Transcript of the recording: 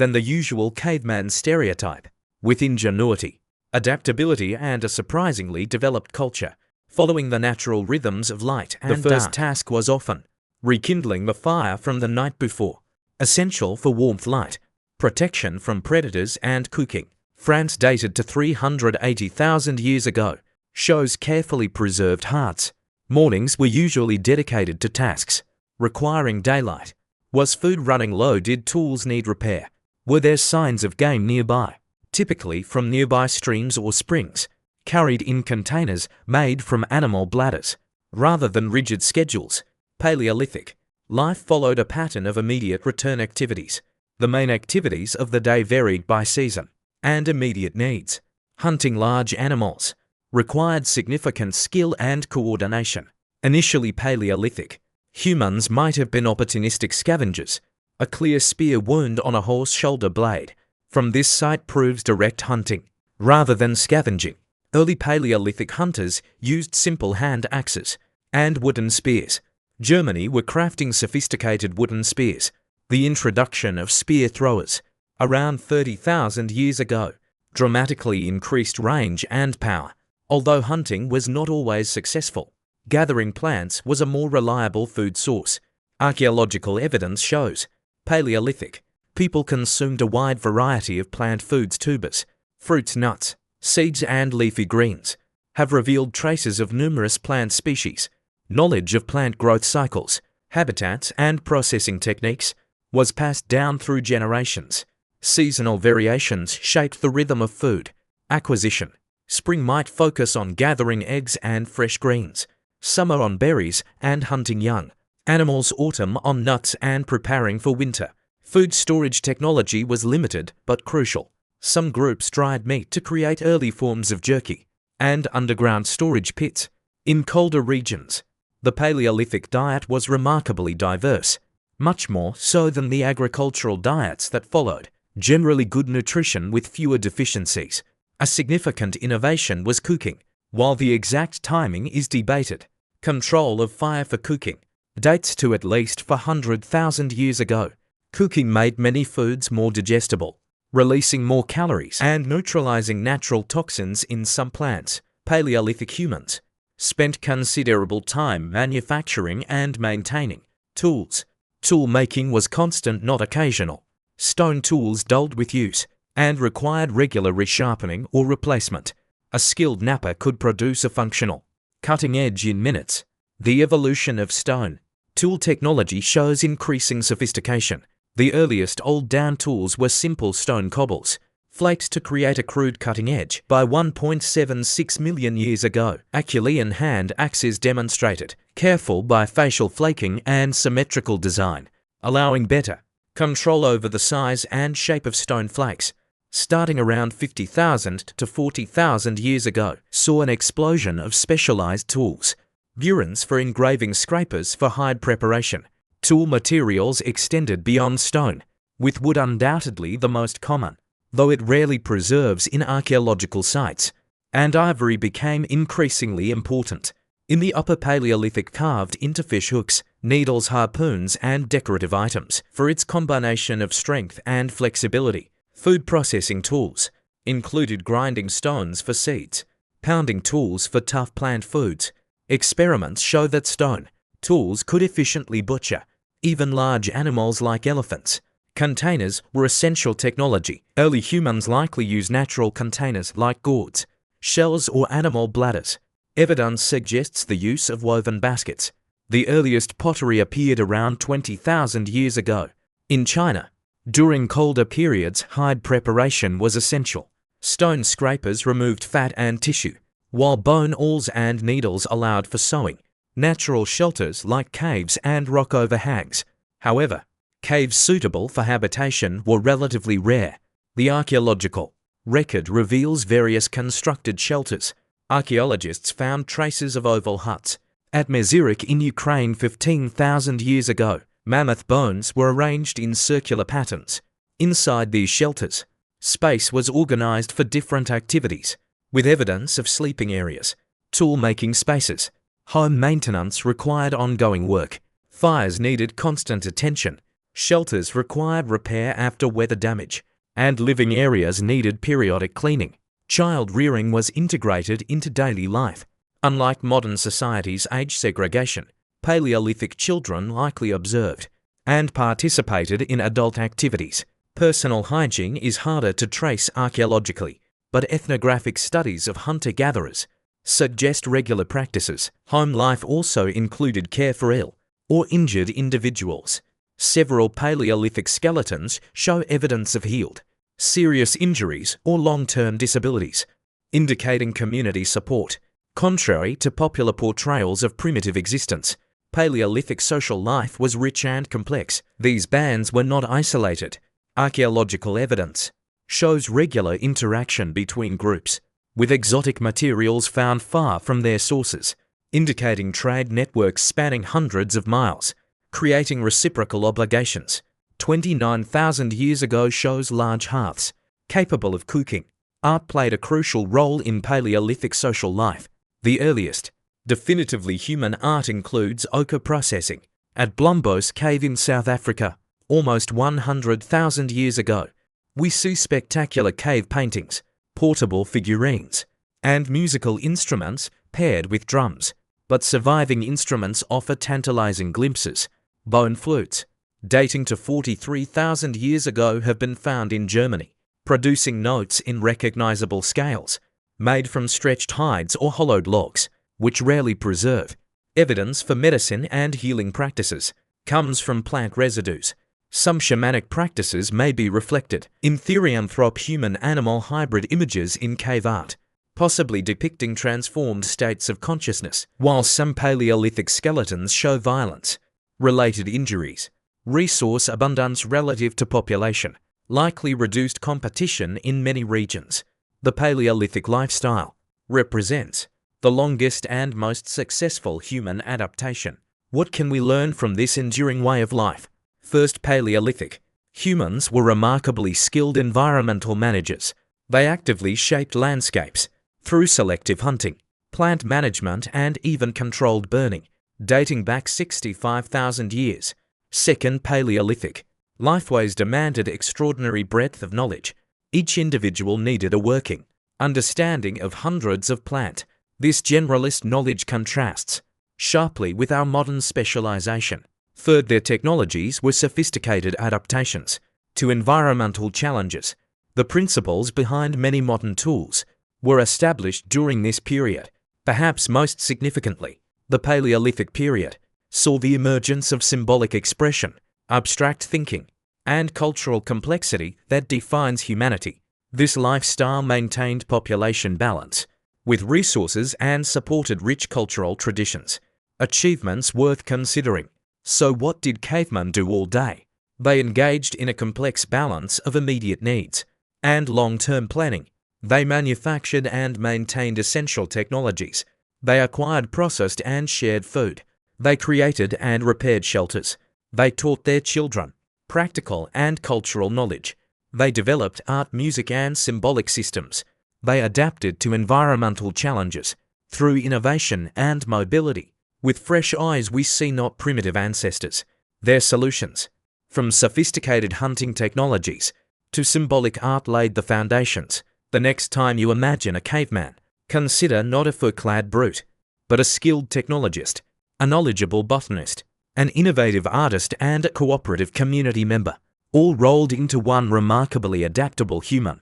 than the usual caveman stereotype. With ingenuity, adaptability, and a surprisingly developed culture, following the natural rhythms of light and dark. The first task was often rekindling the fire from the night before, essential for warmth, light, protection from predators, and cooking. France, dated to 380,000 years ago, shows carefully preserved hearths. Mornings were usually dedicated to tasks requiring daylight. Was food running low? Did tools need repair? Were there signs of game nearby? Typically from nearby streams or springs, carried in containers made from animal bladders. Rather than rigid schedules, Paleolithic life followed a pattern of immediate return activities. The main activities of the day varied by season and immediate needs. Hunting large animals required significant skill and coordination. Initially Paleolithic, humans might have been opportunistic scavengers. A clear spear wound on a horse shoulder blade from this site proves direct hunting rather than scavenging. Early Paleolithic hunters used simple hand axes and wooden spears. Germany were crafting sophisticated wooden spears. The introduction of spear throwers around 30,000 years ago dramatically increased range and power. Although hunting was not always successful, gathering plants was a more reliable food source. Archaeological evidence shows Paleolithic people consumed a wide variety of plant foods. Tubers, fruits, nuts, seeds, and leafy greens have revealed traces of numerous plant species. Knowledge of plant growth cycles, habitats, and processing techniques was passed down through generations. Seasonal variations shaped the rhythm of food acquisition. Spring might focus on gathering eggs and fresh greens, summer on berries and hunting young animals, autumn on nuts and preparing for winter. Food storage technology was limited but crucial. Some groups dried meat to create early forms of jerky and underground storage pits. In colder regions, the Paleolithic diet was remarkably diverse, much more so than the agricultural diets that followed. Generally good nutrition with fewer deficiencies. A significant innovation was cooking. While the exact timing is debated, control of fire for cooking dates to at least 400,000 years ago. Cooking made many foods more digestible, releasing more calories and neutralizing natural toxins in some plants. Paleolithic humans spent considerable time manufacturing and maintaining tools. Tool making was constant, not occasional. Stone tools dulled with use and required regular resharpening or replacement. A skilled knapper could produce a functional cutting edge in minutes. The evolution of stone tool technology shows increasing sophistication. The earliest old down tools were simple stone cobbles, flaked to create a crude cutting edge. By 1.76 million years ago, Acheulean hand axes demonstrated careful bifacial flaking and symmetrical design, allowing better control over the size and shape of stone flakes. Starting around 50,000 to 40,000 years ago, saw an explosion of specialized tools. Burins for engraving, scrapers for hide preparation. Tool materials extended beyond stone, with wood undoubtedly the most common, though it rarely preserves in archaeological sites, and ivory became increasingly important. In the Upper Paleolithic, carved into fish hooks, needles, harpoons, and decorative items for its combination of strength and flexibility. Food processing tools included grinding stones for seeds, pounding tools for tough plant foods. Experiments show that stone tools could efficiently butcher even large animals like elephants. Containers were essential technology. Early humans likely used natural containers like gourds, shells, or animal bladders. Evidence suggests the use of woven baskets. The earliest pottery appeared around 20,000 years ago. In China, during colder periods, hide preparation was essential. Stone scrapers removed fat and tissue, while bone awls and needles allowed for sewing. Natural shelters like caves and rock overhangs. However, caves suitable for habitation were relatively rare. The archaeological record reveals various constructed shelters. Archaeologists found traces of oval huts at Mezirik in Ukraine 15,000 years ago. Mammoth bones were arranged in circular patterns. Inside these shelters, space was organized for different activities, with evidence of sleeping areas, tool-making spaces. Home maintenance required ongoing work. Fires needed constant attention. Shelters required repair after weather damage, and living areas needed periodic cleaning. Child rearing was integrated into daily life. Unlike modern society's age segregation, Paleolithic children likely observed and participated in adult activities. Personal hygiene is harder to trace archaeologically, but ethnographic studies of hunter-gatherers suggest regular practices. Home life also included care for ill or injured individuals. Several Paleolithic skeletons show evidence of healed, serious injuries or long-term disabilities, indicating community support. Contrary to popular portrayals of primitive existence, Paleolithic social life was rich and complex. These bands were not isolated. Archaeological evidence shows regular interaction between groups, with exotic materials found far from their sources, indicating trade networks spanning hundreds of miles, creating reciprocal obligations. 29,000 years ago shows large hearths, capable of cooking. Art played a crucial role in Paleolithic social life. The earliest, definitively human art includes ochre processing at Blombos Cave in South Africa, almost 100,000 years ago. We see spectacular cave paintings, portable figurines, and musical instruments paired with drums. But surviving instruments offer tantalizing glimpses. Bone flutes, dating to 43,000 years ago, have been found in Germany, producing notes in recognizable scales, made from stretched hides or hollowed logs, which rarely preserve. Evidence for medicine and healing practices comes from plant residues. Some shamanic practices may be reflected in therianthrope-human-animal hybrid images in cave art, possibly depicting transformed states of consciousness, while some Paleolithic skeletons show violence, related injuries, resource abundance relative to population, likely reduced competition in many regions. The Paleolithic lifestyle represents the longest and most successful human adaptation. What can we learn from this enduring way of life? First, Paleolithic humans were remarkably skilled environmental managers. They actively shaped landscapes through selective hunting, plant management, and even controlled burning, dating back 65,000 years. Second, Paleolithic lifeways demanded extraordinary breadth of knowledge. Each individual needed a working understanding of hundreds of plant. This generalist knowledge contrasts sharply with our modern specialization. Third, their technologies were sophisticated adaptations to environmental challenges. The principles behind many modern tools were established during this period. Perhaps most significantly, the Paleolithic period saw the emergence of symbolic expression, abstract thinking, and cultural complexity that defines humanity. This lifestyle maintained population balance with resources and supported rich cultural traditions. Achievements worth considering. So what did cavemen do all day? They engaged in a complex balance of immediate needs and long-term planning. They manufactured and maintained essential technologies. They acquired, processed, and shared food. They created and repaired shelters. They taught their children practical and cultural knowledge. They developed art, music, and symbolic systems. They adapted to environmental challenges through innovation and mobility. With fresh eyes, we see not primitive ancestors, their solutions. From sophisticated hunting technologies to symbolic art laid the foundations. The next time you imagine a caveman, consider not a fur-clad brute, but a skilled technologist, a knowledgeable botanist, an innovative artist, and a cooperative community member, all rolled into one remarkably adaptable human.